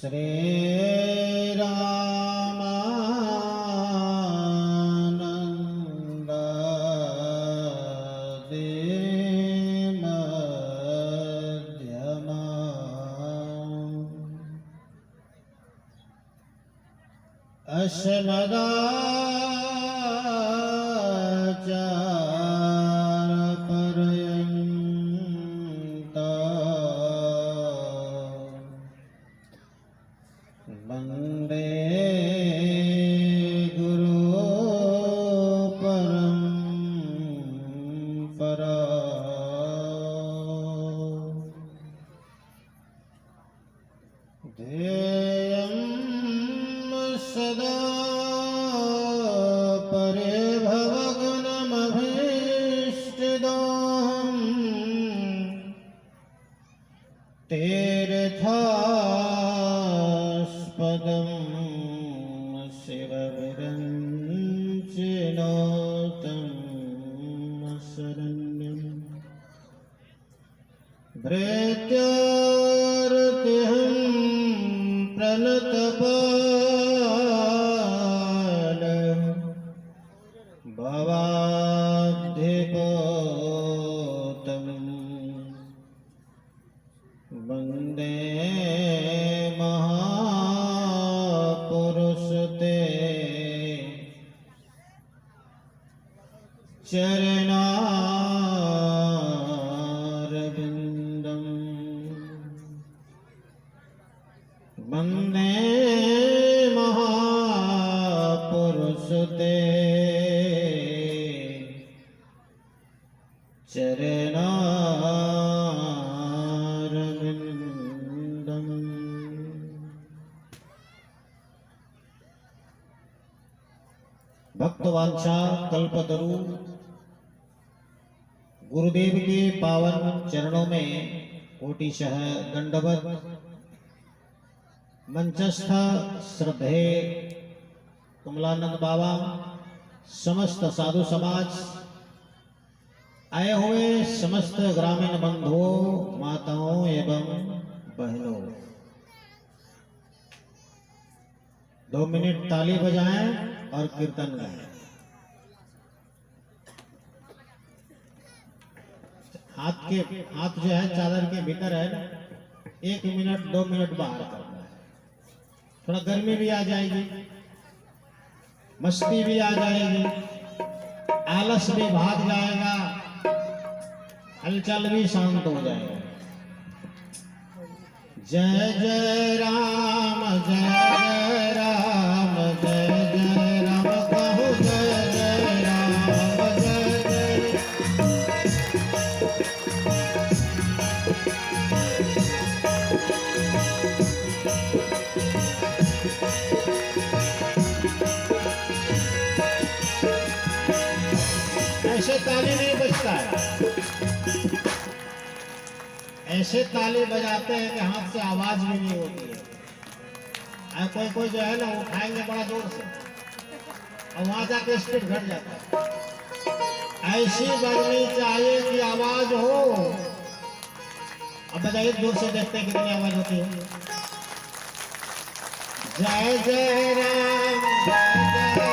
श्री रामानन्दादि मध्यमा अस्मदाचार्यपर्यन्ता वन्दे गुरु परम्परा ध्येयं सदा परिभवग्नमभीष्टदोहं तीर्थास्पदं शिवविरञ्चिनोतं शरण्यं भृत्यार्तिहं प्रणतपाल भवाब्धिपोतं वन्दे महापुरुष ते चरणारविन्दं वन्दे महापुरुष ते चरणारविन्दं। भक्तवांछा कल्पतरु गुरुदेव के पावन चरणों में कोटिशः दंडवत। मंचस्थ श्रद्धेय कमलानंद बाबा, समस्त साधु समाज, आए हुए समस्त ग्रामीण बंधुओं, माताओं एवं बहनों, 2 मिनट ताली बजाएं और कीर्तन गाएं। हाथ जो है चादर के भीतर है, 1 मिनट 2 मिनट बाहर करना है। थोड़ा गर्मी भी आ जाएगी, मस्ती भी आ जाएगी, आलस भी भाग जाएगा, हलचल भी शांत हो जाएगा। जय जय राम, जय जय राम, जय जय राम कहो, जय जय राम, जय जय। ऐसे ताली नहीं बजता है, ऐसे ताली बजाते हैं कि हाथ से आवाज भी नहीं होती है। कोई कोई जो है ना उठाएंगे बड़ा जोर से और वहां जाके स्पीड घट जाता है। ऐसी बजनी चाहिए कि आवाज हो। अब बजाइए दूर से, देखते हैं कितनी आवाज होती है। जय जय राम, जय जय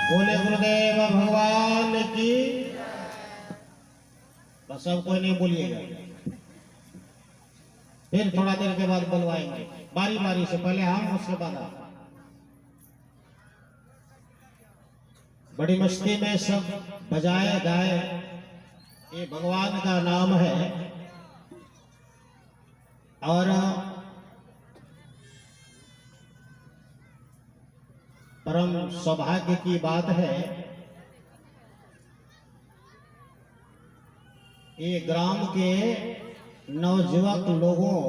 बोले गुरुदेव भगवान की। बस सब कोई नहीं बोलिएगा, फिर थोड़ा देर के बाद बुलवाएंगे बारी बारी से, पहले हम उसके बाद आप। बड़ी मस्ती में सब बजाए गाए, ये भगवान का नाम है। और परम सौभाग्य की बात है, ये ग्राम के नवयुवक लोगों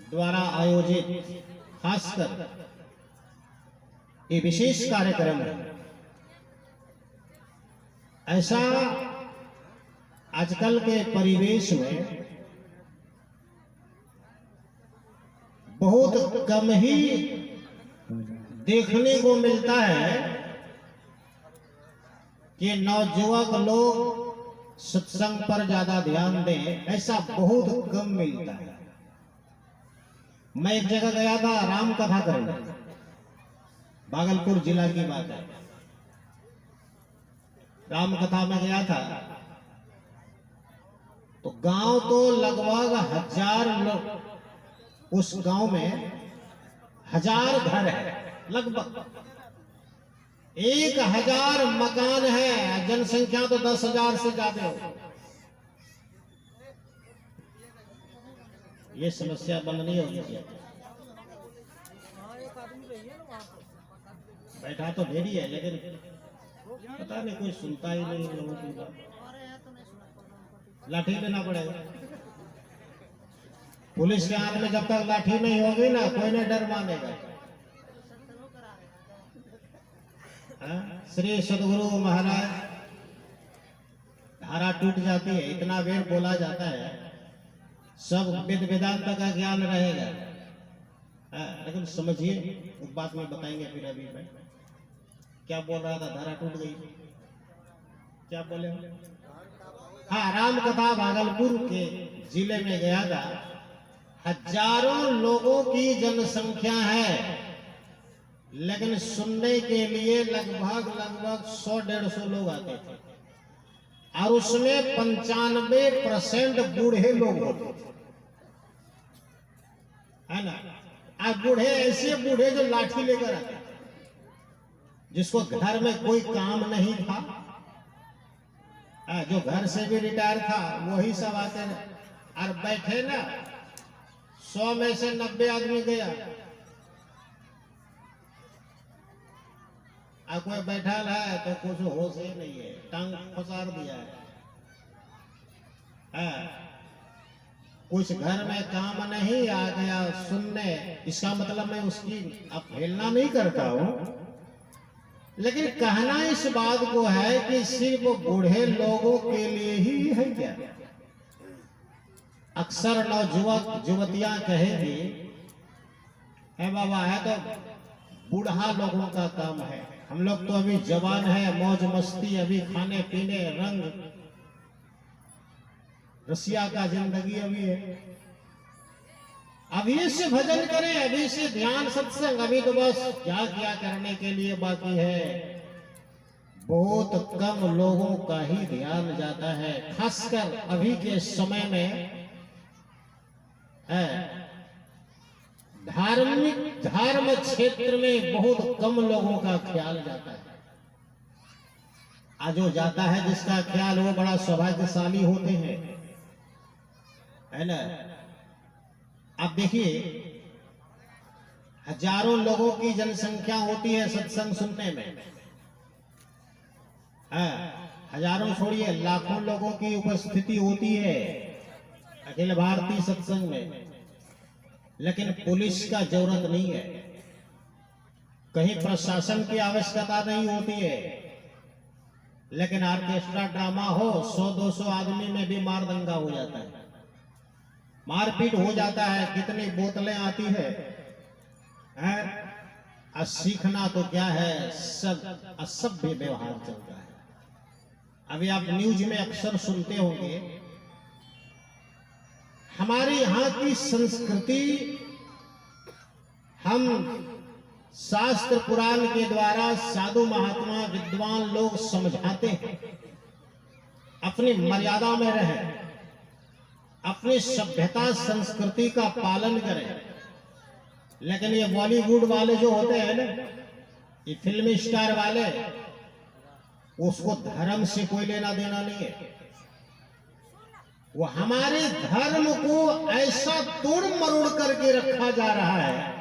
द्वारा आयोजित खासकर ये विशेष कार्यक्रम है। ऐसा आजकल के परिवेश में बहुत कम ही देखने को मिलता है कि नौजुवक लोग सत्संग पर ज्यादा ध्यान दें, ऐसा बहुत कम मिलता है। मैं एक जगह गया था राम कथा करने, भागलपुर जिला की बात है। राम कथा में गया था तो गांव तो लगभग 1000 लोग, उस गांव में 1000 घर है, लगभग 1000 मकान है, जनसंख्या तो 10,000 से ज्यादा हो। ये समस्या बंद नहीं होगी। बैठा तो ढेरी है, लेकिन पता नहीं कोई सुनता ही नहीं लोगों की बात। लाठी लेना पड़ेगा। पुलिस के हाथ में जब तक लाठी नहीं होगी ना, कोई नहीं डर मानेगा। श्री सदगुरु महाराज, धारा टूट जाती है, इतना बेर बोला जाता है, सब वेद वेदांत का ज्ञान रहेगा। लेकिन समझिए, एक बात में बताएंगे फिर। अभी मैं क्या बोल रहा था, धारा टूट गई, क्या बोले? हाँ, राम कथा भागलपुर के जिले में गया था। हजारों लोगों की जनसंख्या है, लेकिन सुनने के लिए लगभग 100-150 लोग आते थे, और उसमें 95% बूढ़े लोग होते थे, है ना। आज बूढ़े ऐसे बूढ़े जो लाठी लेकर आते थे, जिसको घर में कोई काम नहीं था, जो घर से भी रिटायर था, वही सब आते और बैठे ना। 100 में से 90 आदमी गया, और कोई बैठा है तो कुछ होश ही नहीं है, टांग फसार दिया है। कुछ घर में काम नहीं, आ गया सुनने। इसका मतलब मैं उसकी अवहेलना नहीं करता हूं, लेकिन कहना इस बात को है कि सिर्फ बूढ़े लोगों के लिए ही है क्या? अक्सर नौजुवक युवतियां कहेंगी, है बाबा, है तो बूढ़ा लोगों का काम है, हम लोग तो अभी जवान है, मौज मस्ती, अभी खाने पीने, रंग रसिया का जिंदगी अभी है। अभी से भजन करें, अभी से ध्यान सत्संग, अभी तो बस क्या क्या करने के लिए बाकी है। बहुत कम लोगों का ही ध्यान जाता है, खासकर अभी के समय में धर्म क्षेत्र में बहुत कम लोगों का ख्याल जाता है। आज जो जाता है जिसका ख्याल, वो बड़ा सौभाग्यशाली होते हैं, है ना। आप देखिए, हजारों लोगों की जनसंख्या होती है सत्संग सुनने में। हजारों छोड़िए, लाखों लोगों की उपस्थिति होती है अखिल भारतीय सत्संग में, लेकिन पुलिस का जरूरत नहीं है, कहीं प्रशासन की आवश्यकता नहीं होती है। लेकिन ऑर्केस्ट्रा ड्रामा हो, 100-200 आदमी में भी मार दंगा हो जाता है, मारपीट हो जाता है, कितनी बोतलें आती है। सीखना तो क्या है, सब असभ्य व्यवहार चलता है। अभी आप न्यूज में अक्सर सुनते होंगे, हमारे यहाँ की संस्कृति हम शास्त्र पुराण के द्वारा साधु महात्मा विद्वान लोग समझाते हैं, अपनी मर्यादा में रहे, अपनी सभ्यता संस्कृति का पालन करें। लेकिन ये बॉलीवुड वाले जो होते हैं ना, ये फिल्मी स्टार वाले, उसको धर्म से कोई लेना देना नहीं है। वो हमारे धर्म को ऐसा तोड़ मरोड़ करके रखा जा रहा है।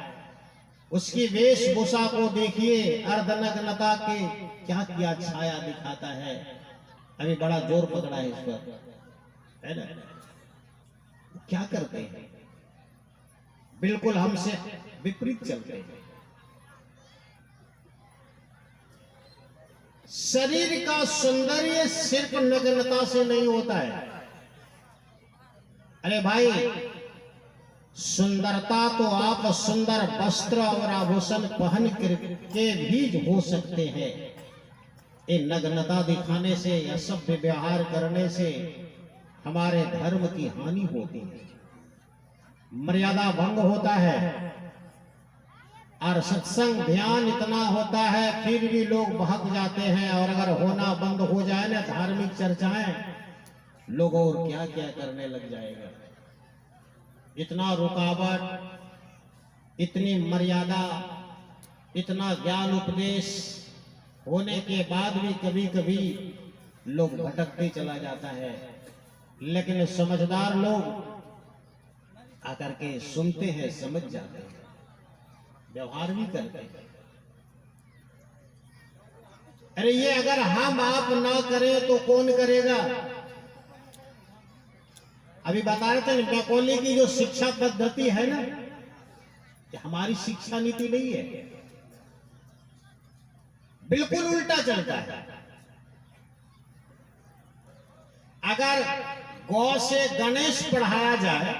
उसकी वेशभूषा को देखिए, अर्धनग्नता के क्या क्या छाया दिखाता है। अभी बड़ा जोर पकड़ा है इस पर, है ना। क्या करते हैं, बिल्कुल हमसे विपरीत चलते हैं। शरीर का सौंदर्य सिर्फ नग्नता से नहीं होता है। अरे भाई, सुंदरता तो आप सुंदर वस्त्र और आभूषण पहन के भी हो सकते हैं। ये नग्नता दिखाने से या सभ्य व्यवहार करने से हमारे धर्म की हानि होती है, मर्यादा भंग होता है। और सत्संग ध्यान इतना होता है, फिर भी लोग बहक जाते हैं। और अगर होना बंद हो जाए ना धार्मिक चर्चाएं, लोग और क्या क्या करने लग जाएगा। इतना रुकावट, इतनी मर्यादा, इतना ज्ञान उपदेश होने के बाद भी कभी कभी लोग भटकते चला जाता है। लेकिन समझदार लोग आकर के सुनते हैं, समझ जाते हैं, व्यवहार भी करते हैं। अरे ये अगर हम आप ना करें तो कौन करेगा। अभी बता रहे थे मैकॉले की जो शिक्षा पद्धति है ना, ये हमारी शिक्षा नीति नहीं है, बिल्कुल उल्टा चलता है। अगर गौ से गणेश पढ़ाया जाए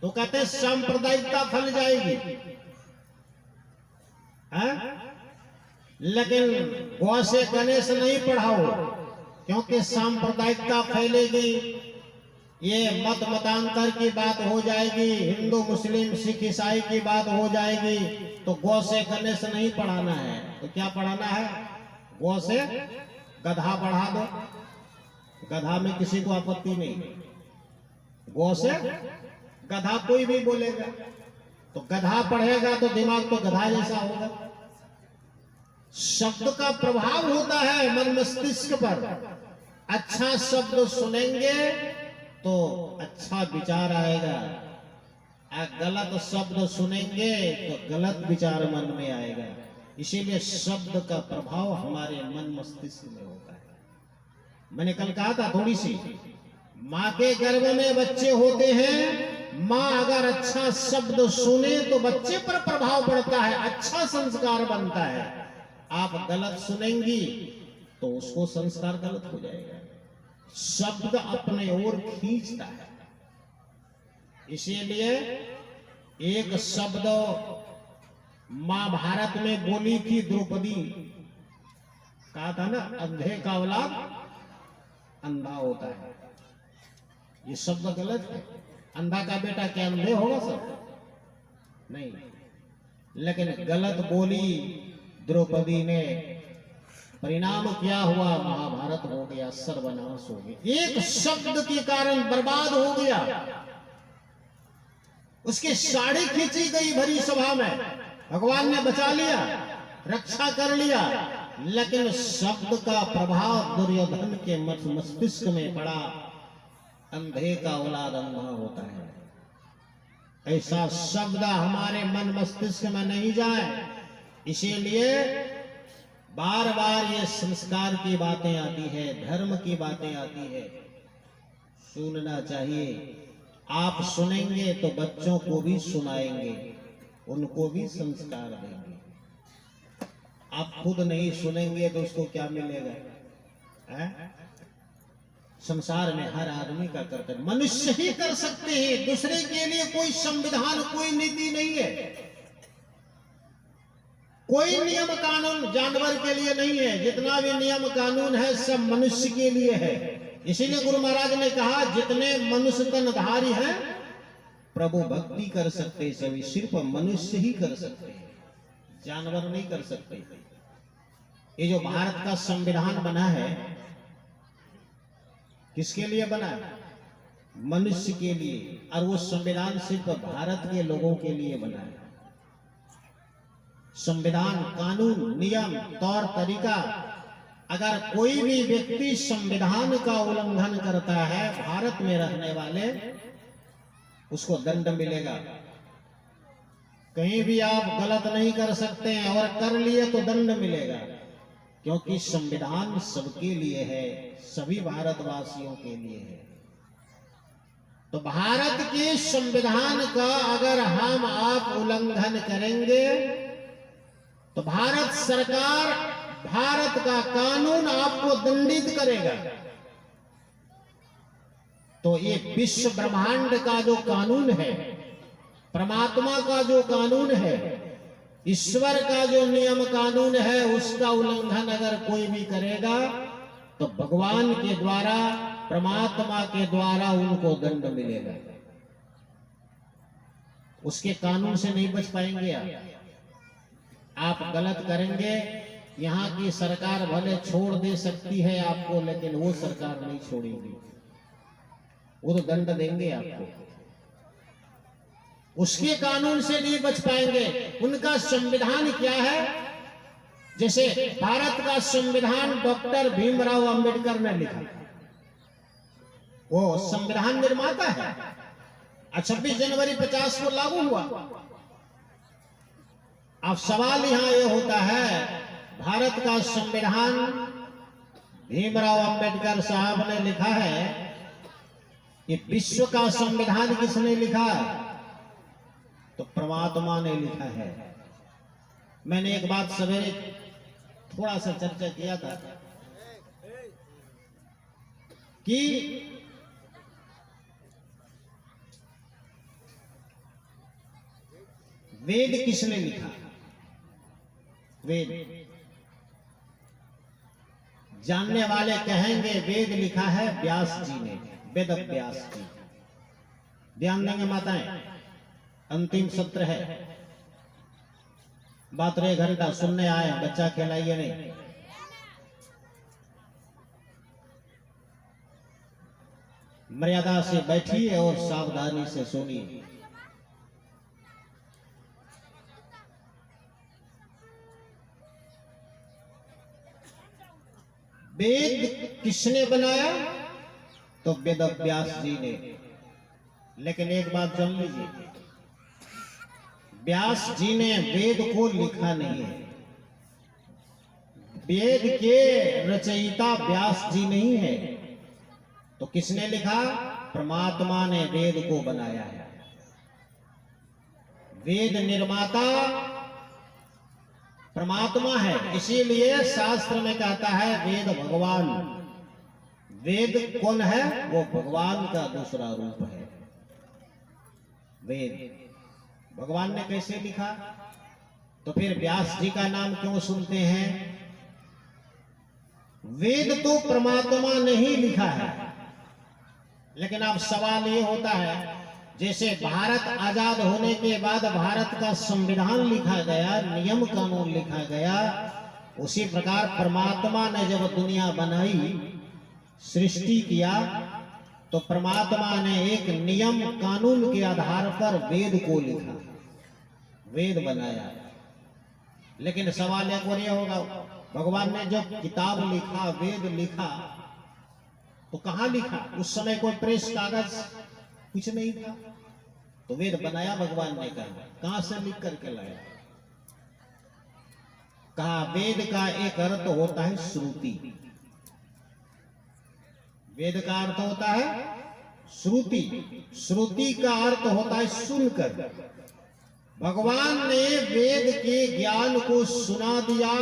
तो कहते सांप्रदायिकता फैल जाएगी, है? लेकिन गौ से गणेश नहीं पढ़ाओ, क्योंकि सांप्रदायिकता फैलेगी। ये मत मतांतर की बात हो जाएगी, हिंदू मुस्लिम सिख ईसाई की बात हो जाएगी। तो गौ से गणेश नहीं पढ़ाना है, तो क्या पढ़ाना है? गौ से गधा पढ़ा दो, गधा में किसी को आपत्ति नहीं। गौ से गधा कोई भी बोलेगा, तो गधा पढ़ेगा तो दिमाग तो गधा जैसा होगा। शब्द का प्रभाव होता है मन मस्तिष्क पर। अच्छा शब्द सुनेंगे तो अच्छा विचार आएगा, गलत शब्द सुनेंगे तो गलत विचार मन में आएगा। इसीलिए शब्द का प्रभाव हमारे मन मस्तिष्क में होता है। मैंने कल कहा था थोड़ी सी, माँ के गर्भ में बच्चे होते हैं, माँ अगर अच्छा शब्द सुने तो बच्चे पर प्रभाव पड़ता है, अच्छा संस्कार बनता है। आप गलत सुनेंगी तो उसको संस्कार गलत हो जाएगा। शब्द अपने ओर खींचता है। इसीलिए एक शब्द महाभारत में बोली थी द्रौपदी, कहा था ना, अंधे का औलाद अंधा होता है। ये शब्द गलत है। अंधा का बेटा क्या अंधे होगा सब? नहीं। लेकिन गलत बोली द्रौपदी ने, परिणाम क्या हुआ? महाभारत हो गया, सर्वनाश हो गया। एक शब्द के कारण बर्बाद हो गया। उसकी साड़ी खींची गई भरी सभा में, भगवान ने बचा लिया, रक्षा कर लिया, लेकिन शब्द का प्रभाव दुर्योधन के मस्तिष्क में पड़ा। अंधे का औलाद अंधा होता है। ऐसा शब्द हमारे मन मस्तिष्क में नहीं जाए। इसीलिए बार बार ये संस्कार की बातें आती है, धर्म की बातें आती है, सुनना चाहिए। आप सुनेंगे तो बच्चों को भी सुनाएंगे, उनको भी संस्कार देंगे। आप खुद नहीं सुनेंगे तो उसको क्या मिलेगा? है? संसार में हर आदमी का कर्तव्य, मनुष्य ही कर सकते हैं, दूसरे के लिए कोई संविधान, कोई नीति नहीं है, कोई नियम कानून जानवर के लिए नहीं है। जितना भी नियम कानून है सब मनुष्य के लिए है। इसीलिए गुरु महाराज ने कहा, जितने मनुष्य तनधारी हैं प्रभु भक्ति कर सकते सभी, सिर्फ मनुष्य ही कर सकते हैं, जानवर नहीं कर सकते। ये जो भारत का संविधान बना है, किसके लिए बना है? मनुष्य के लिए। और वो संविधान सिर्फ भारत के लोगों के लिए बना है। संविधान, कानून, नियम, तौर तरीका, अगर कोई भी व्यक्ति संविधान का उल्लंघन करता है भारत में रहने वाले, उसको दंड मिलेगा। कहीं भी आप गलत नहीं कर सकते हैं, और कर लिए तो दंड मिलेगा, क्योंकि संविधान सबके लिए है, सभी भारतवासियों के लिए है। तो भारत के संविधान का अगर हम आप उल्लंघन करेंगे तो भारत सरकार, भारत का कानून आपको दंडित करेगा। तो ये विश्व ब्रह्मांड का जो कानून है, परमात्मा का जो कानून है, ईश्वर का जो नियम कानून है, उसका उल्लंघन अगर कोई भी करेगा तो भगवान के द्वारा, परमात्मा के द्वारा उनको दंड मिलेगा। उसके कानून से नहीं बच पाएंगे आप गलत करेंगे, यहाँ की सरकार भले छोड़ दे सकती है आपको, लेकिन वो सरकार नहीं छोड़ेगी, वो तो दंड देंगे आपको। उसके कानून से नहीं बच पाएंगे। उनका संविधान क्या है? जैसे भारत का संविधान डॉक्टर भीमराव अंबेडकर ने लिखा, वो संविधान निर्माता है। 26 जनवरी 50 को लागू हुआ। अब सवाल यहां ये होता है, भारत का संविधान भीमराव अंबेडकर साहब ने लिखा है, ये विश्व का संविधान किसने लिखा? तो परमात्मा ने लिखा है। मैंने एक बात सवेरे थोड़ा सा चर्चा किया था कि वेद किसने लिखा? वेद जानने वाले कहेंगे वेद लिखा है व्यास जी ने, वेद व्यास जी। ध्यान देंगे माताएं, अंतिम सत्र है, मात्र 1 घंटा सुनने आए, बच्चा कहलाइए नहीं। मर्यादा से बैठिए और सावधानी से सुनिए। वेद किसने बनाया? तो वेद व्यास जी ने। लेकिन एक बात जान लीजिए, व्यास जी ने वेद को लिखा नहीं है। वेद के रचयिता व्यास जी नहीं है। तो किसने लिखा? परमात्मा ने वेद को बनाया है। वेद निर्माता परमात्मा है। इसीलिए शास्त्र में कहता है वेद भगवान। वेद कौन है? वो भगवान का दूसरा रूप है। वेद भगवान ने कैसे लिखा? तो फिर व्यास जी का नाम क्यों सुनते हैं? वेद तो परमात्मा ने ही लिखा है। लेकिन अब सवाल ये होता है, जैसे भारत आजाद होने के बाद भारत का संविधान लिखा गया, नियम कानून लिखा गया, उसी प्रकार परमात्मा ने जब दुनिया बनाई, सृष्टि किया, तो परमात्मा ने एक नियम कानून के आधार पर वेद को लिखा, वेद बनाया। लेकिन सवाल एक और ये होगा, भगवान ने जो किताब लिखा, वेद लिखा, तो कहां लिखा? उस समय कोई प्रेस कागज कुछ नहीं था, तो वेद बनाया भगवान ने। कहां से लिख करके लाया? कहा वेद का एक अर्थ होता है श्रुति। वेद का अर्थ होता है श्रुति। श्रुति का अर्थ होता है सुनकर। भगवान ने वेद के ज्ञान को सुना दिया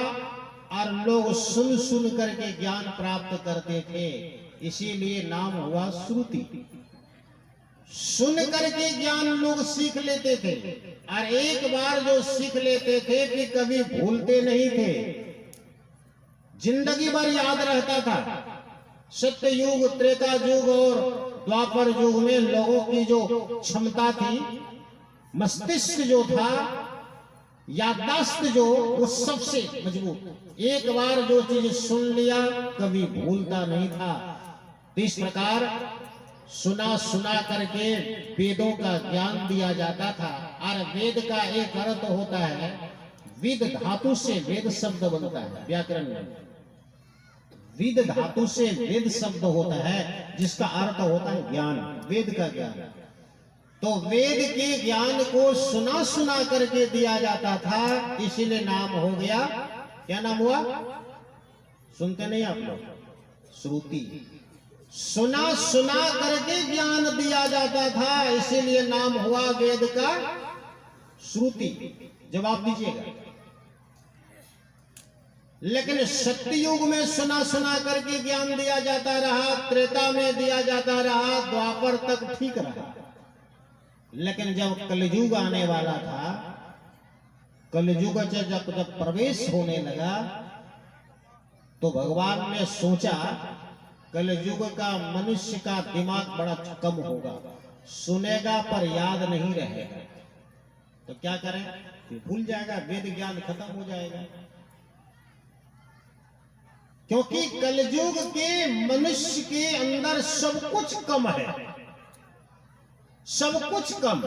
और लोग सुन सुन करके ज्ञान प्राप्त करते थे, इसीलिए नाम हुआ श्रुति। सुन करके ज्ञान लोग सीख लेते थे, और एक बार जो सीख लेते थे कि कभी भूलते नहीं थे, जिंदगी भर याद रहता था। सत्य युग, त्रेता युग और द्वापर युग में लोगों की जो क्षमता थी, मस्तिष्क जो था, याददाश्त जो, वो सबसे मजबूत। एक बार जो चीज सुन लिया कभी भूलता नहीं था। तो इस प्रकार सुना सुना करके वेदों का ज्ञान दिया जाता था। और वेद का एक अर्थ होता है, विद धातु से वेद शब्द बनता है व्याकरण में। विद धातु से वेद शब्द होता है, जिसका अर्थ होता है ज्ञान, वेद का ज्ञान। तो वेद के ज्ञान को सुना सुना करके दिया जाता था, इसीलिए नाम हो गया, क्या नाम हुआ? सुनते नहीं आप लोग? श्रुति। सुना सुना करके ज्ञान दिया जाता था, इसीलिए नाम हुआ वेद का श्रुति। जवाब दीजिएगा। लेकिन सत्ययुग में सुना सुना करके ज्ञान दिया जाता रहा, त्रेता में दिया जाता रहा, द्वापर तक ठीक रहा। लेकिन जब कलयुग आने वाला था, कलयुग जब प्रवेश होने लगा, तो भगवान ने सोचा कलयुग का मनुष्य का दिमाग बड़ा कम होगा, सुनेगा पर याद नहीं रहेगा। तो क्या करें? भूल जाएगा, वेद ज्ञान खत्म हो जाएगा। क्योंकि कलयुग के मनुष्य के अंदर सब कुछ कम है, सब कुछ कम।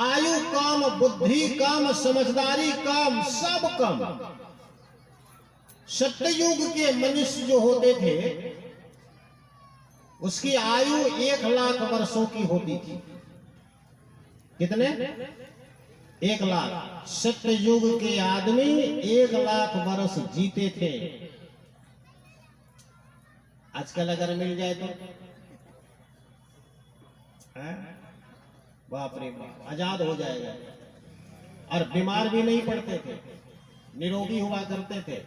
आयु कम, बुद्धि कम, समझदारी कम, सब कम। सत्ययुग के मनुष्य जो होते थे, उसकी आयु 1,00,000 वर्षों की होती थी। कितने? 1,00,000। सत्ययुग के आदमी 1,00,000 वर्ष जीते थे। आजकल अगर मिल जाए तो बाप रे बाप, आजाद हो जाएगा। और बीमार भी नहीं पड़ते थे, निरोगी हुआ करते थे।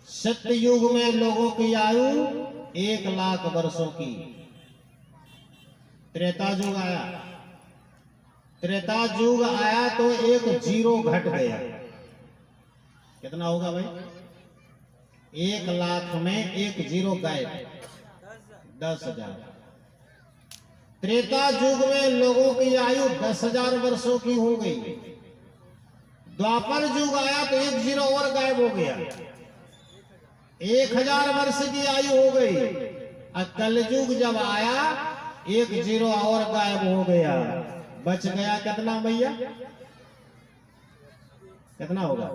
सत्ययुग में लोगों की आयु 1,00,000 वर्षों की। त्रेता युग आया, त्रेता युग आया तो एक जीरो घट गया। कितना होगा भाई? 1,00,000 में एक जीरो गायब, 10,000। त्रेता युग में लोगों की आयु 10,000 वर्षों की हो गई। द्वापर युग आया तो एक जीरो और गायब हो गया, 1,000 वर्ष की आयु हो गई। और कलयुग जब आया, एक जीरो और गायब हो गया, बच गया कितना भैया? कितना होगा?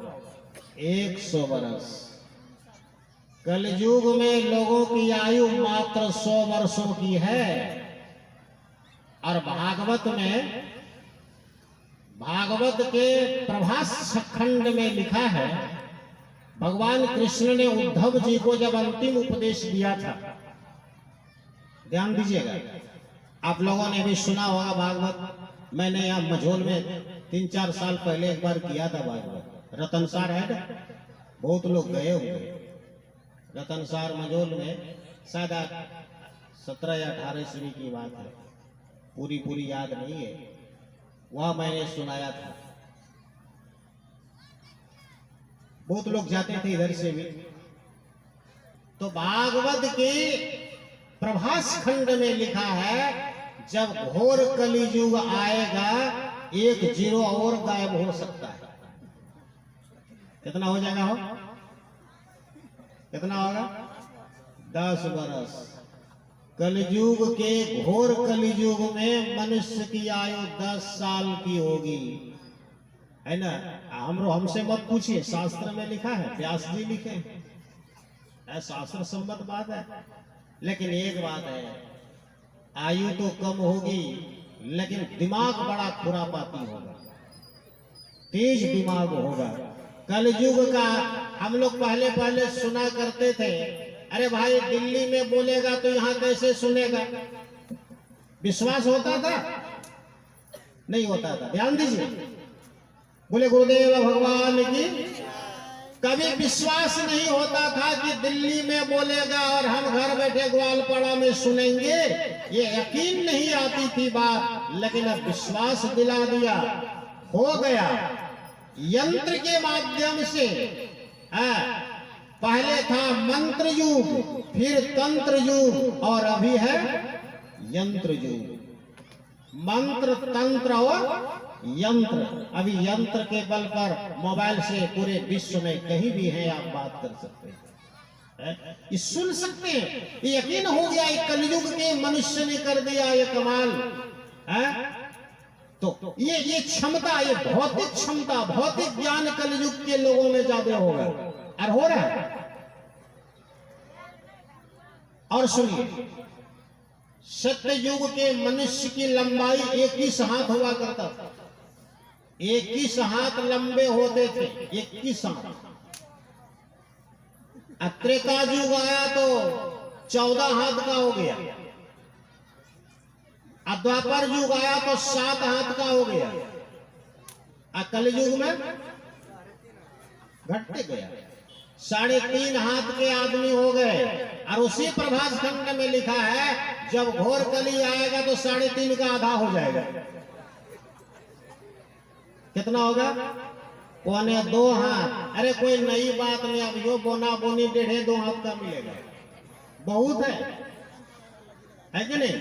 100 वर्ष। कलयुग में लोगों की आयु मात्र 100 वर्षों की है। और भागवत में, भागवत के प्रभास खंड में लिखा है, भगवान कृष्ण ने उद्धव जी को जब अंतिम उपदेश दिया था, ध्यान दीजिएगा, आप लोगों ने भी सुना होगा भागवत। मैंने यहाँ मझोल में 3-4 साल पहले एक बार किया था भागवत। रतनसार है ना, बहुत लोग गए होंगे रतनसार मझोल में, शायद 17 या 18 ईस्वी की बात है, पूरी याद नहीं है। वहां मैंने सुनाया था, बहुत लोग जाते थे इधर से भी। तो भागवत के प्रभास खंड में लिखा है, जब घोर कलियुग आएगा, एक जीरो और गायब हो सकता है। कितना हो जाएगा? हो कितना होगा? 10 वर्ष। कलयुग के घोर कलयुग में मनुष्य की आयु 10 साल की होगी, है ना? हमसे मत पूछिए, शास्त्र में लिखा है, व्यास जी लिखे, शास्त्र सम्मत बात है। लेकिन एक बात है, आयु तो कम होगी, लेकिन दिमाग बड़ा खुरापाती होगा, तेज दिमाग होगा। कलयुग का हम लोग पहले सुना करते थे, अरे भाई दिल्ली में बोलेगा तो यहाँ कैसे सुनेगा? विश्वास होता था? नहीं होता था। ध्यान दीजिए, बोले गुरुदेव भगवान की। कभी विश्वास नहीं होता था कि दिल्ली में बोलेगा और हम घर बैठे ग्वालपाड़ा में सुनेंगे, ये यकीन नहीं आती थी बात। लेकिन अब विश्वास दिला दिया, हो गया। यंत्र के माध्यम से पहले था मंत्र युग, फिर तंत्र युग और अभी है यंत्र युग। मंत्र, तंत्र और यंत्र। अभी यंत्र के बल पर मोबाइल से पूरे विश्व में कहीं भी हैं आप बात कर सकते हैं, ये सुन सकते हैं। ये यकीन हो गया कलयुग के मनुष्य ने कर दिया ये कमाल है। तो ये क्षमता, ये भौतिक क्षमता, भौतिक ज्ञान कलयुग के लोगों में ज्यादा होगा और हो रहा है। और सुनिए, सत्य युग के मनुष्य की लंबाई 21 हाथ हुआ करता था। 21 हाथ लंबे होते थे, 21 हाथ। त्रेता युग आया तो 14 हाथ का हो गया। द्वापर युग आया तो 7 हाथ का हो गया। कल युग में घटते गया, 3.5 हाथ के आदमी हो गए। और उसी प्रभास खंड में लिखा है जब घोर कली आएगा तो 3.5 का आधा हो जाएगा। कितना होगा? 1.25 हाथ। अरे कोई नई बात नहीं, अब यो बोना बोनी 1.5-2 हाथ का मिलेगा, बहुत है कि नहीं?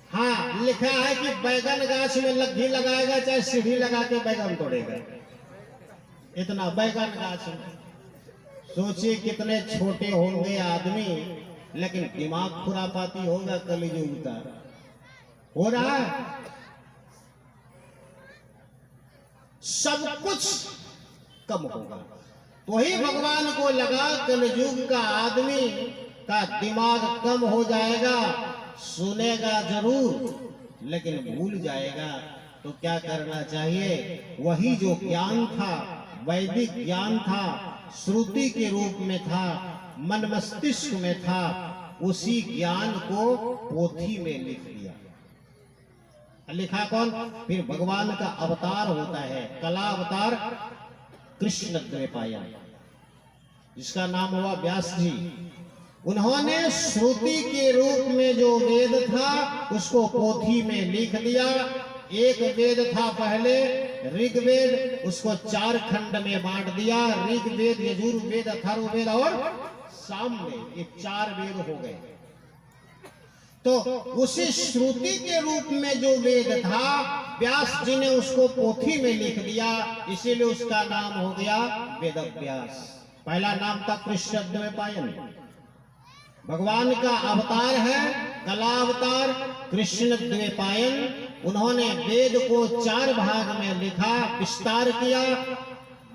हाँ, लिखा है कि बैगन गाछ में लग्गी लगाएगा चाहे सीढ़ी लगा के बैगन तोड़ेगा। इतना बैगन गाछ में, सोचिए कितने छोटे होंगे आदमी, लेकिन दिमाग खुरापाती होगा कलयुग का। हो रहा है सब कुछ कम होगा। तो ही भगवान को लगा कलयुग का आदमी का दिमाग कम हो जाएगा, सुनेगा जरूर लेकिन भूल जाएगा। तो क्या करना चाहिए? वही जो ज्ञान था, वैदिक ज्ञान था, श्रुति के रूप में था, मन मस्तिष्क में था, उसी ज्ञान को पोथी में लिख दिया। लिखा कौन? फिर भगवान का अवतार होता है, कला अवतार कृष्ण द्वैपायन, जिसका नाम हुआ व्यास जी। उन्होंने श्रुति के रूप में जो वेद था उसको पोथी में लिख दिया। एक वेद था पहले ऋग्वेद, उसको 4 खंड में बांट दिया। ऋग्वेद, यजुर्वेद, अथर्ववेद और सामवेद, ये 4 वेद हो गए। तो उसी श्रुति के रूप में जो वेद था, व्यास जी ने उसको पोथी में लिख दिया, इसीलिए उसका नाम हो गया वेद व्यास। पहला नाम था कृष्ण द्वैपायन। भगवान का अवतार है कला अवतार कृष्ण द्वैपायन। उन्होंने वेद को 4 भाग में लिखा, विस्तार किया।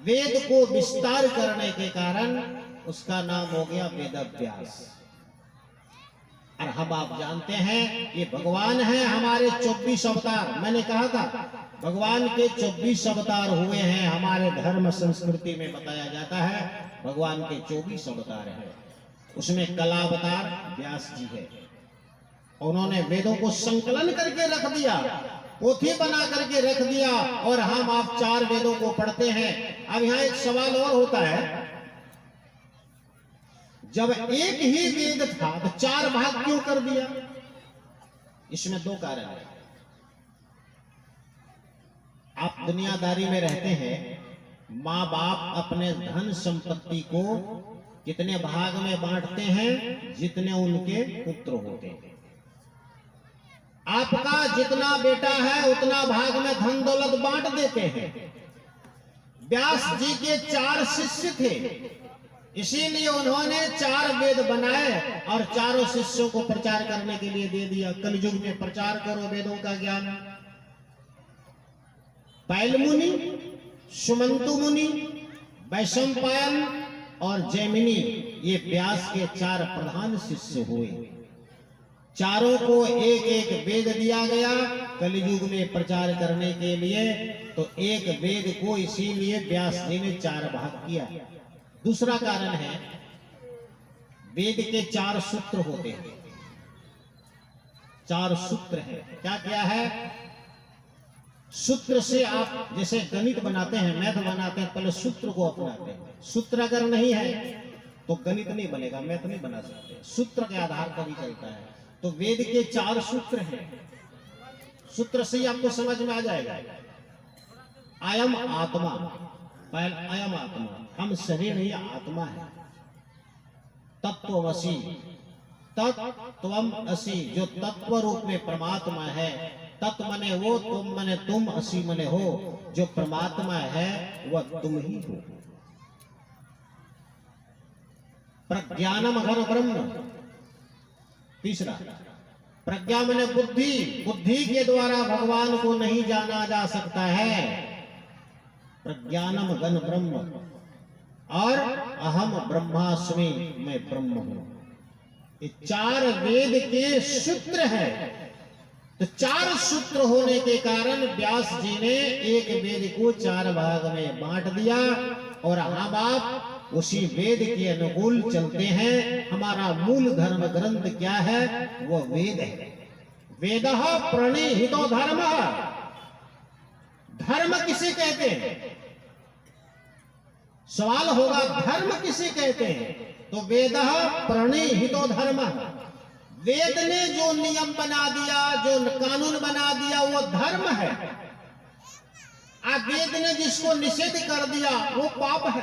वेद को विस्तार करने के कारण उसका नाम हो गया वेद व्यास। और हम आप जानते हैं ये भगवान है हमारे 24 अवतार। मैंने कहा था भगवान के 24 अवतार हुए हैं। हमारे धर्म संस्कृति में बताया जाता है भगवान के 24 अवतार हैं। उसमें कला अवतार व्यास जी है। उन्होंने वेदों को संकलन करके रख दिया, पोथी बना करके रख दिया, और हम आप 4 वेदों को पढ़ते हैं। अब यहाँ एक सवाल और होता है, जब एक ही वेद था तो 4 भाग क्यों कर दिया? इसमें 2 कारण है। आप दुनियादारी में रहते हैं, माँ बाप अपने धन संपत्ति को कितने भाग में बांटते हैं? जितने उनके पुत्र होते हैं। आपका जितना बेटा है उतना भाग में धन दौलत बांट देते हैं। व्यास जी के 4 शिष्य थे, इसीलिए उन्होंने 4 वेद बनाए और चारों शिष्यों को प्रचार करने के लिए दे दिया। कलयुग में प्रचार करो वेदों का ज्ञान। पैल मुनि, सुमंतु मुनि, वैशंपायन और जैमिनी, ये व्यास के 4 प्रधान शिष्य हुए। चारों को एक एक वेद दिया गया कलयुग में प्रचार करने के लिए। तो एक वेद को इसीलिए व्यास जी ने 4 भाग किया। दूसरा कारण है, वेद के 4 सूत्र होते हैं। 4 सूत्र हैं। क्या क्या है? सूत्र से आप जैसे गणित बनाते हैं, मैथ बनाते हैं, पहले सूत्र को अपनाते हैं। सूत्र अगर नहीं है तो गणित नहीं बनेगा, मैथ नहीं बना सकते। सूत्र के आधार पर ही चलता है। तो वेद के 4 सूत्र हैं। सूत्र से ही आपको समझ में आ जाएगा। अयम आत्मा, पहले अयम आत्मा, हम शरीर नहीं आत्मा है। तत्वमसि, तत्वम असि, जो तत्व रूप में परमात्मा है। तत्व मने वो, तुम मने तुम, असि मने हो। जो परमात्मा है वह तुम ही हो। प्रज्ञानम घन ब्रह्म। तीसरा, प्रज्ञा मने बुद्धि, बुद्धि के द्वारा भगवान को नहीं जाना जा सकता है। प्रज्ञानम घन ब्रह्म। और अहम ब्रह्मास्मि, मैं ब्रह्म हूं। ये चार वेद के सूत्र है। तो चार सूत्र होने के कारण व्यास जी ने एक वेद को चार भाग में बांट दिया। और हम आप उसी वेद के अनुकूल चलते हैं। हमारा मूल धर्म ग्रंथ क्या है? वो वेद है। वेदः प्रणीहितो धर्म। धर्म किसे कहते हैं? सवाल होगा, धर्म किसे कहते हैं? तो वेदः प्रणीहितो धर्म। वेद ने जो नियम बना दिया, जो कानून बना दिया, वो धर्म है। वेद ने जिसको निषेध कर दिया वो पाप है।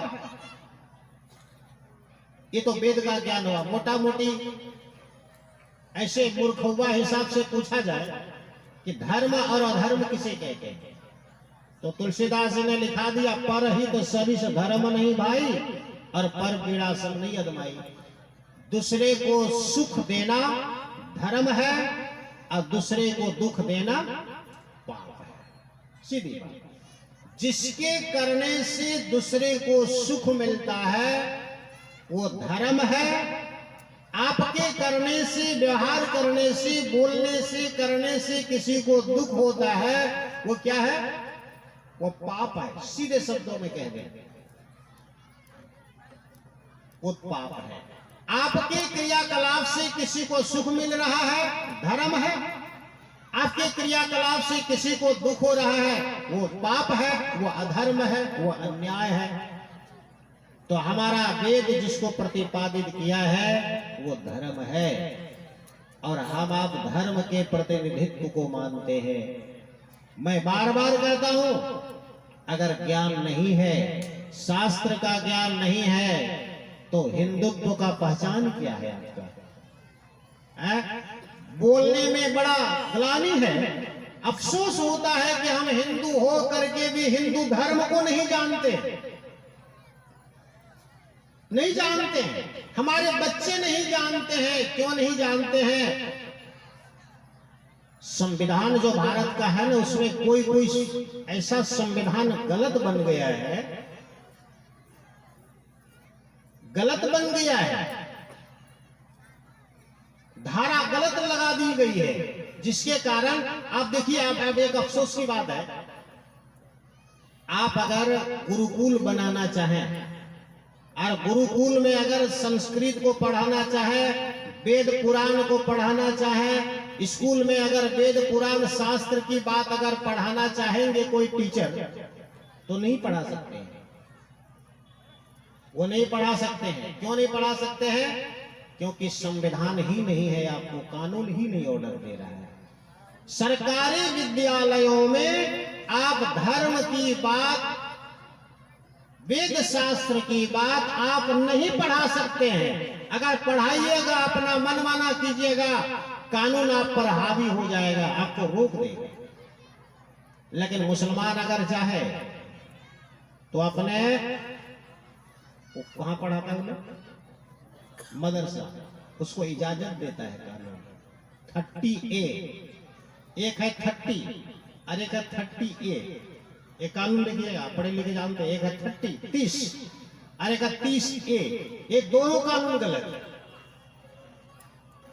ये तो वेद का ज्ञान हुआ। मोटा मोटी ऐसे मूर्खुआ हिसाब से पूछा जाए कि धर्म और अधर्म किसे कहते हैं, तो तुलसीदास जी ने लिखा दिया, पर ही तो सरिस धर्म नहीं भाई, और पर पीड़ा सब नहीं अदमाई। दूसरे को सुख देना धर्म है, और दूसरे को दुख देना पाप है। सीधी बात। जिसके करने से दूसरे को सुख मिलता है वो धर्म है। आपके करने से, व्यवहार करने से, बोलने से, करने से किसी को दुख होता है, वो क्या है? वो पाप है। सीधे शब्दों में कह दें, वो पाप है। आपके क्रियाकलाप से किसी को सुख मिल रहा है, धर्म है। आपके क्रियाकलाप से किसी को दुख हो रहा है, वो पाप है, वो अधर्म है, वो अन्याय है। तो हमारा वेद जिसको प्रतिपादित किया है वो धर्म है। और हम आप धर्म के प्रतिनिधित्व को मानते हैं। मैं बार बार कहता हूं, अगर ज्ञान नहीं है, शास्त्र का ज्ञान नहीं है, तो हिंदुत्व का पहचान क्या है आपका? बोलने में बड़ा ग्लानि है, अफसोस होता है कि हम हिंदू हो करके भी हिंदू धर्म को नहीं जानते। नहीं जानते हैं, हमारे बच्चे नहीं जानते हैं। क्यों नहीं जानते हैं? संविधान जो भारत का है ना, उसमें कोई कोई ऐसा संविधान गलत बन गया है, गलत बन गया है, धारा गलत लगा दी गई है, जिसके कारण आप देखिए, आप एक अफसोस की बात है, आप अगर गुरुकुल बनाना चाहें और गुरुकुल में अगर संस्कृत को पढ़ाना चाहे, वेद पुराण को पढ़ाना चाहे, स्कूल में अगर वेद पुराण शास्त्र की बात अगर पढ़ाना चाहेंगे कोई टीचर, तो नहीं पढ़ा सकते हैं। वो नहीं पढ़ा सकते हैं। क्यों नहीं पढ़ा सकते हैं? क्योंकि संविधान ही नहीं है, आपको कानून ही नहीं ऑर्डर दे रहा है। सरकारी विद्यालयों में आप धर्म की बात, वेद शास्त्र की बात आप नहीं पढ़ा सकते हैं। अगर पढ़ाइएगा, अपना मनमाना कीजिएगा, कानून आप पर हावी हो जाएगा, आपको रोक देगा। लेकिन मुसलमान अगर चाहे तो अपने कहां पढ़ाता है? मदरसा, उसको इजाजत देता है कानून। 30A, एक है 30 और एक है 30A। एक कानून लिखिएगा, पढ़े लिखे जानते हैं। एक है 30 और एक है 30A। ये दोनों कानून गलत है।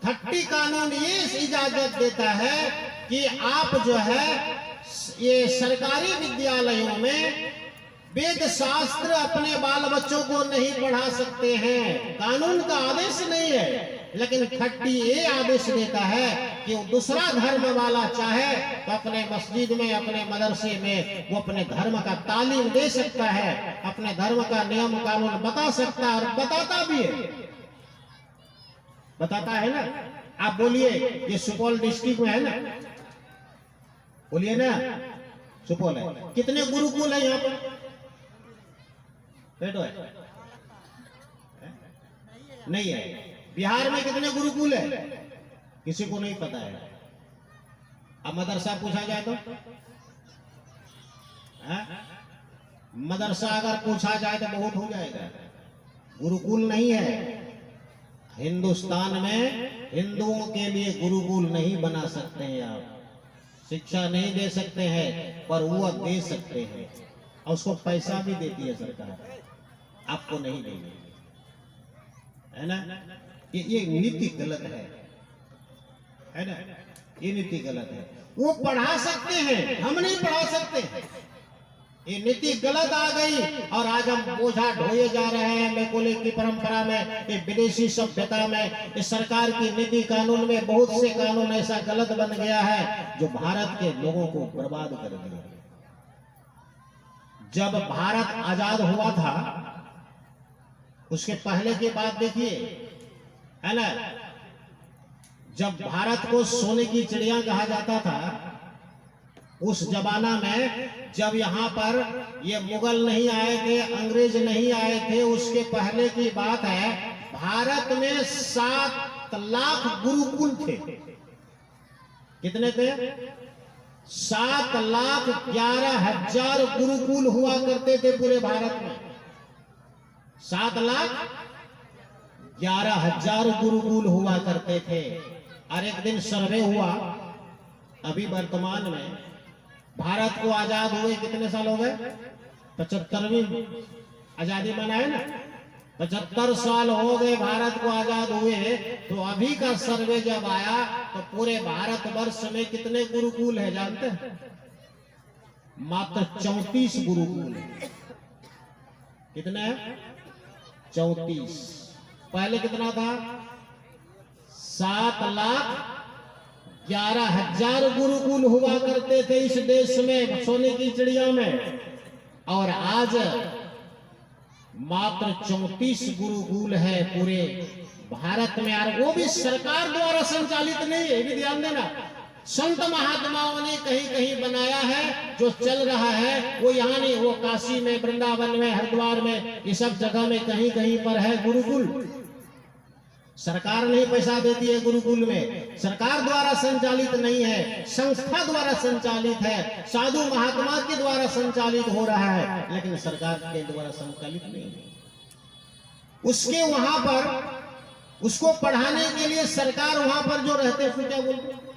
30 कानून ये इजाजत देता है कि आप जो है ये सरकारी विद्यालयों में वेद शास्त्र अपने बाल बच्चों को नहीं पढ़ा सकते हैं। कानून का आदेश नहीं है, लेकिन 30A आदेश देता है कि वो दूसरा धर्म वाला चाहे तो अपने मस्जिद में, अपने मदरसे में वो अपने धर्म का तालीम दे सकता है, अपने धर्म का नियम कानून बता सकता है, और बताता भी है। बताता है ना। आप बोलिए, ये सुपौल डिस्ट्रिक्ट में है ना, बोलिए ना, सुपौल है। कितने गुरुकुल है यहाँ पर? बैठो है नहीं है। बिहार में कितने गुरुकुल है किसी को नहीं पता है। अब मदरसा पूछा जाए तो मदरसा अगर पूछा जाए तो बहुत हो जाएगा। गुरुकुल नहीं है। हिंदुस्तान में हिंदुओं के लिए गुरुकुल नहीं बना सकते हैं आप, शिक्षा नहीं दे सकते हैं, पर वो दे सकते हैं और उसको पैसा भी देती है सरकार, आपको नहीं देगी, है ना। ये नीति गलत है ना। ये नीति गलत है। वो पढ़ा सकते हैं, हम नहीं पढ़ा सकते। ये नीति गलत आ गई और आज हम बोझा ढोए जा रहे हैं मैकोले की परंपरा में, ये विदेशी सभ्यता में, इस सरकार की नीति कानून में बहुत से कानून ऐसा गलत बन गया है जो भारत के लोगों को बर्बाद कर दिया। जब भारत आजाद हुआ था उसके पहले की बात देखिए, है ना। जब भारत को सोने की चिड़िया कहा जाता था, उस जमाना में जब यहाँ पर ये मुगल नहीं आए थे, अंग्रेज नहीं आए थे, उसके पहले की बात है, भारत में 7 लाख गुरुकुल थे। कितने थे? 7,11,000 गुरुकुल हुआ करते थे पूरे भारत में। 7,11,000 गुरुकुल हुआ करते थे। और एक दिन सर्वे हुआ, अभी वर्तमान में भारत को आजाद हुए कितने साल हो गए? 75वीं आजादी मनाए ना, 75 साल हो गए भारत को आजाद हुए। तो अभी का सर्वे जब आया तो पूरे भारत वर्ष में कितने गुरुकुल है जानते हैं? मात्र 34 गुरुकुल। कितने? 34। पहले कितना था? 7,11,000 गुरुकुल हुआ करते थे इस देश में, सोने की चिड़िया में। और आज मात्र 34 गुरुकुल है पूरे भारत में। और वो भी सरकार द्वारा संचालित नहीं है, ये भी ध्यान देना। संत महात्माओं ने कहीं कहीं बनाया है, जो चल रहा है वो यहाँ नहीं, वो काशी में, वृंदावन में, हरिद्वार में, ये सब जगह में कहीं कहीं पर है गुरुकुल। सरकार नहीं पैसा देती है गुरुकुल में, सरकार द्वारा संचालित नहीं है, संस्था द्वारा संचालित है, साधु महात्मा के द्वारा संचालित हो रहा है, लेकिन सरकार के द्वारा संचालित नहीं है। उसके वहां पर उसको पढ़ाने के लिए सरकार वहां पर जो रहते हैं, क्या बोलते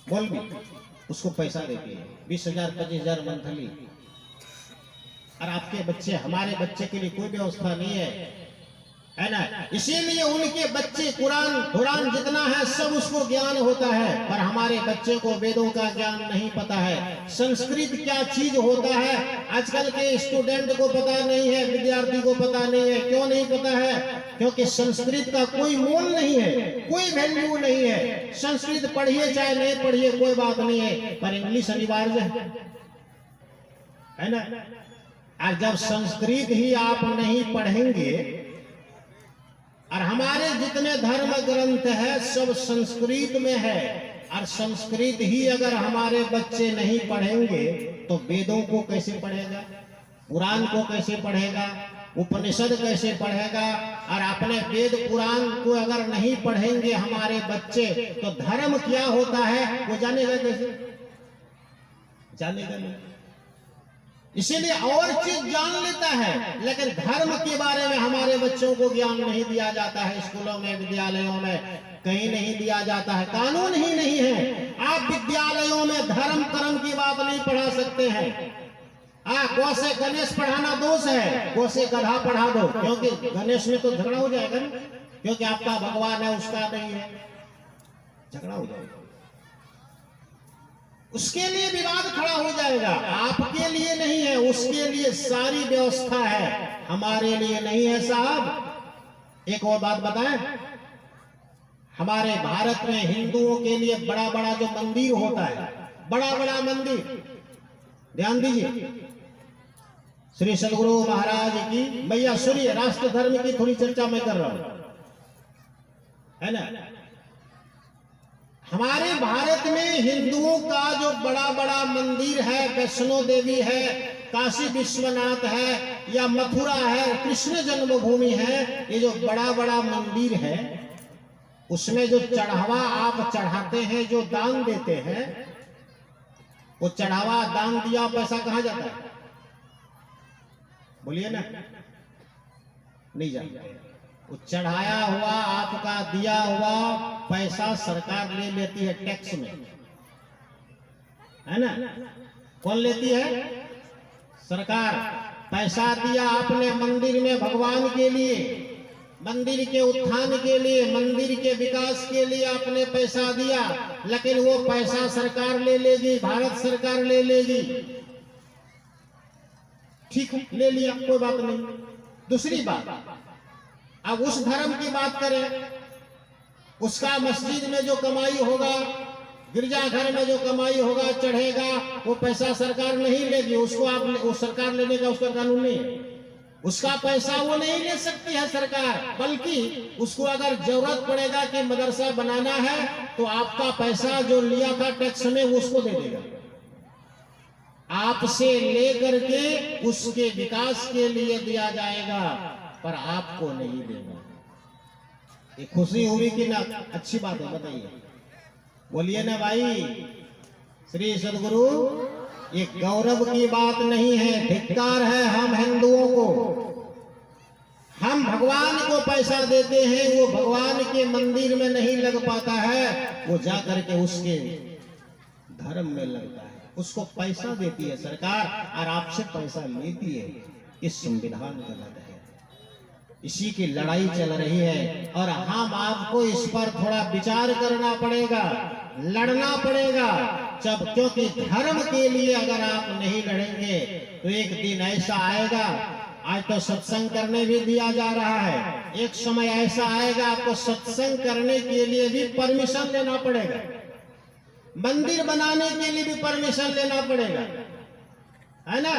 बोल भी उसको पैसा देती है, 20,000 25,000 मंथली। और आपके बच्चे, हमारे बच्चे के लिए कोई व्यवस्था नहीं है ना। इसीलिए उनके बच्चे कुरान जितना है सब उसको ज्ञान होता है, पर हमारे बच्चे को वेदों का ज्ञान नहीं पता है। संस्कृत क्या चीज होता है आजकल के स्टूडेंट को पता नहीं है, विद्यार्थी को पता नहीं है। क्यों नहीं पता है? क्योंकि संस्कृत का कोई मोल नहीं है, कोई वैल्यू नहीं है। संस्कृत पढ़िए चाहे नहीं पढ़िए कोई बात नहीं है, पर इंग्लिश अनिवार्य है ना। और जब संस्कृत ही आप नहीं पढ़ेंगे, और हमारे जितने धर्म ग्रंथ है सब संस्कृत में है, और संस्कृत ही अगर हमारे बच्चे नहीं पढ़ेंगे तो वेदों को कैसे पढ़ेगा, पुराण को कैसे पढ़ेगा, उपनिषद कैसे पढ़ेगा। और अपने वेद पुराण को अगर नहीं पढ़ेंगे हमारे बच्चे तो धर्म क्या होता है वो जानेगा कैसे? जानेगा नहीं। इसीलिए और चीज जान लेता है, लेकिन धर्म के बारे में हमारे बच्चों को ज्ञान नहीं दिया जाता है। स्कूलों में, विद्यालयों में कहीं नहीं दिया जाता है, कानून ही नहीं है। आप विद्यालयों में धर्म कर्म की बात नहीं पढ़ा सकते हैं। गौ से गणेश पढ़ाना दोष है, गौ से गधा पढ़ा दो, क्योंकि गणेश में तो झगड़ा हो जाएगा ना, क्योंकि आपका भगवान है उसका नहीं है, झगड़ा हो जाएगा, उसके लिए विवाद खड़ा हो जाएगा। आपके लिए नहीं है, उसके लिए सारी व्यवस्था है, हमारे लिए नहीं है साहब। एक और बात बताएं, हमारे भारत में हिंदुओं के लिए बड़ा बड़ा जो मंदिर होता है, बड़ा बड़ा मंदिर, ध्यान दीजिए, श्री सदगुरु महाराज की मैया सूर्य राष्ट्र धर्म की थोड़ी चर्चा मैं कर रहा हूं, है ना। हमारे भारत में हिंदुओं का जो बड़ा बड़ा मंदिर है, वैष्णो देवी है, काशी विश्वनाथ है या मथुरा है, कृष्ण जन्मभूमि है, ये जो बड़ा बड़ा मंदिर है उसमें जो चढ़ावा आप चढ़ाते हैं, जो दान देते हैं, वो चढ़ावा दान दिया पैसा कहां जाता है? बोलिए ना, नहीं जाता। वो चढ़ाया हुआ आपका दिया हुआ पैसा सरकार ले लेती है टैक्स में, है ना? कौन लेती है? सरकार। पैसा दिया आपने मंदिर में भगवान के लिए, मंदिर के उत्थान के लिए, मंदिर के विकास के लिए आपने पैसा दिया, लेकिन वो पैसा सरकार ले लेगी, भारत सरकार ले लेगी। ठीक है, ले लिया, कोई बात नहीं। दूसरी बात, अब उस धर्म की बात करें, उसका मस्जिद में जो कमाई होगा, गिरजाघर में जो कमाई होगा, चढ़ेगा, वो पैसा सरकार नहीं लेगी, उसको आप वो सरकार लेने का उसका कानून नहीं है। उसका पैसा वो नहीं ले सकती है सरकार, बल्कि उसको अगर जरूरत पड़ेगा कि मदरसा बनाना है तो आपका पैसा जो लिया था टैक्स में उसको दे देगा, आपसे लेकर के उसके विकास के लिए दिया जाएगा, पर आपको नहीं देगा। ये खुशी हुई कि ना? अच्छी बात है, बताइए, बोलिए ना भाई। श्री सदगुरु, ये गौरव की बात नहीं है, धिक्कार है हम हिंदुओं को। हम भगवान को पैसा देते हैं, वो भगवान के मंदिर में नहीं लग पाता है, वो जाकर के उसके धर्म में लगता है। उसको पैसा देती है सरकार और आपसे पैसा लेती है। इस संविधान गलत है, इसी की लड़ाई चल रही है और हम आपको इस पर थोड़ा विचार करना पड़ेगा, लड़ना पड़ेगा। जब क्योंकि धर्म के लिए अगर आप नहीं लड़ेंगे तो एक दिन ऐसा आएगा, आज तो सत्संग करने भी दिया जा रहा है, एक समय ऐसा आएगा आपको सत्संग करने के लिए भी परमिशन लेना पड़ेगा, मंदिर बनाने के लिए भी परमिशन लेना पड़ेगा, है ना?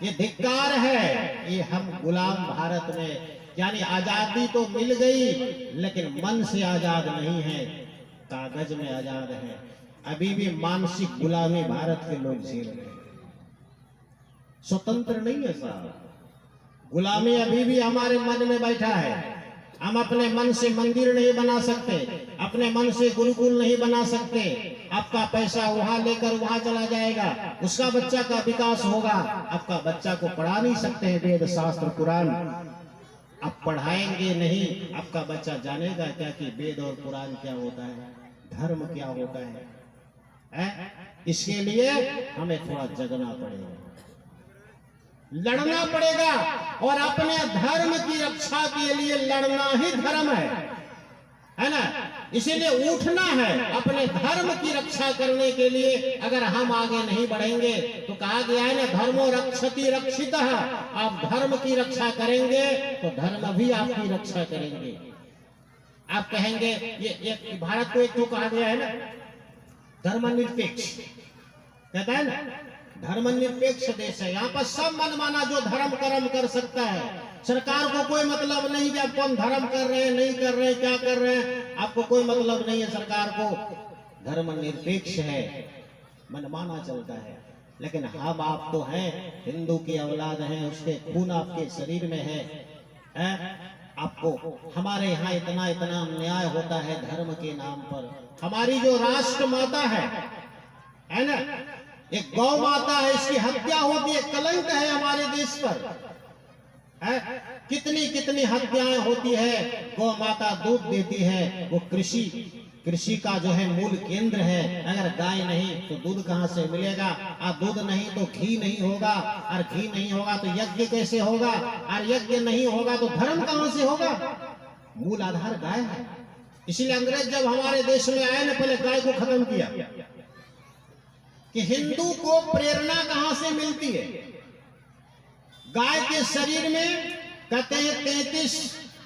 ये धिक्कार है। ये हम गुलाम भारत में, यानी आजादी तो मिल गई लेकिन मन से आजाद नहीं है, कागज में आजाद है। अभी भी मानसिक गुलामी भारत के लोग झेल रहे हैं, स्वतंत्र नहीं है साहब। गुलामी अभी भी हमारे मन में बैठा है। हम अपने मन से मंदिर नहीं बना सकते, अपने मन से गुरुकुल नहीं बना सकते। आपका पैसा वहां लेकर वहां चला जाएगा, उसका बच्चा का विकास होगा, आपका बच्चा को पढ़ा नहीं सकते हैं वेद शास्त्र कुरान, आप पढ़ाएंगे नहीं, आपका बच्चा जानेगा क्या कि वेद और कुरान क्या होता है, धर्म क्या होता है? इसके लिए हमें थोड़ा जगना पड़ेगा, लड़ना पड़ेगा और अपने धर्म की रक्षा के लिए लड़ना ही धर्म है ना? इसीलिए उठना है अपने धर्म की रक्षा करने के लिए। अगर हम आगे नहीं बढ़ेंगे तो कहा गया है ना, धर्मो रक्षति रक्षितः, आप धर्म की रक्षा करेंगे तो धर्म भी आपकी रक्षा करेंगे। आप कहेंगे ये भारत को एक तो कहा गया है ना धर्मनिरपेक्ष, कहता है ना धर्मनिरपेक्ष देश है, यहाँ पर सब मनमाना जो धर्म कर्म कर सकता है, सरकार को कोई मतलब नहीं कि आप कौन धर्म कर रहे हैं, नहीं कर रहे हैं, क्या कर रहे हैं, आपको कोई मतलब नहीं है। सरकार को धर्मनिरपेक्ष है, मनमाना चलता है। लेकिन हम आप तो हैं, हिंदू की औलाद हैं, उसके खून आपके शरीर में है। आपको हमारे यहाँ इतना इतना अन्याय होता है धर्म के नाम पर। हमारी जो राष्ट्र माता है ना, एक गौ माता है, इसकी हत्या होती है, कलंक है हमारे देश पर। कितनी कितनी हत्याएं होती है, गौ माता दूध देती है, वो कृषि का जो है मूल केंद्र है। अगर गाय नहीं तो दूध कहाँ से मिलेगा, और दूध नहीं तो घी नहीं होगा, और घी नहीं होगा तो यज्ञ कैसे होगा, और यज्ञ नहीं होगा तो धर्म कहाँ से होगा? मूल आधार गाय है। इसीलिए अंग्रेज जब हमारे देश में आए ना, पहले गाय को खत्म किया कि हिंदू को प्रेरणा कहां से मिलती है। गाय के शरीर में कहते हैं 33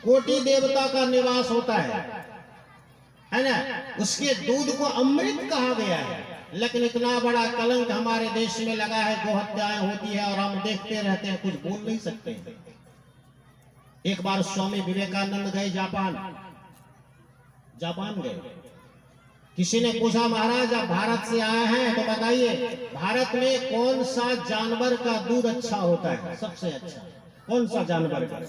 कोटि देवता का निवास होता है ना, उसके दूध को अमृत कहा गया है। लेकिन इतना बड़ा कलंक हमारे देश में लगा है, गौ हत्याएं होती है और हम देखते रहते हैं, कुछ बोल नहीं सकते। एक बार स्वामी विवेकानंद गए जापान गए, किसी ने पूछा महाराज आप भारत से आए हैं तो बताइए भारत में कौन सा जानवर का दूध अच्छा होता है, सबसे अच्छा कौन सा जानवर का?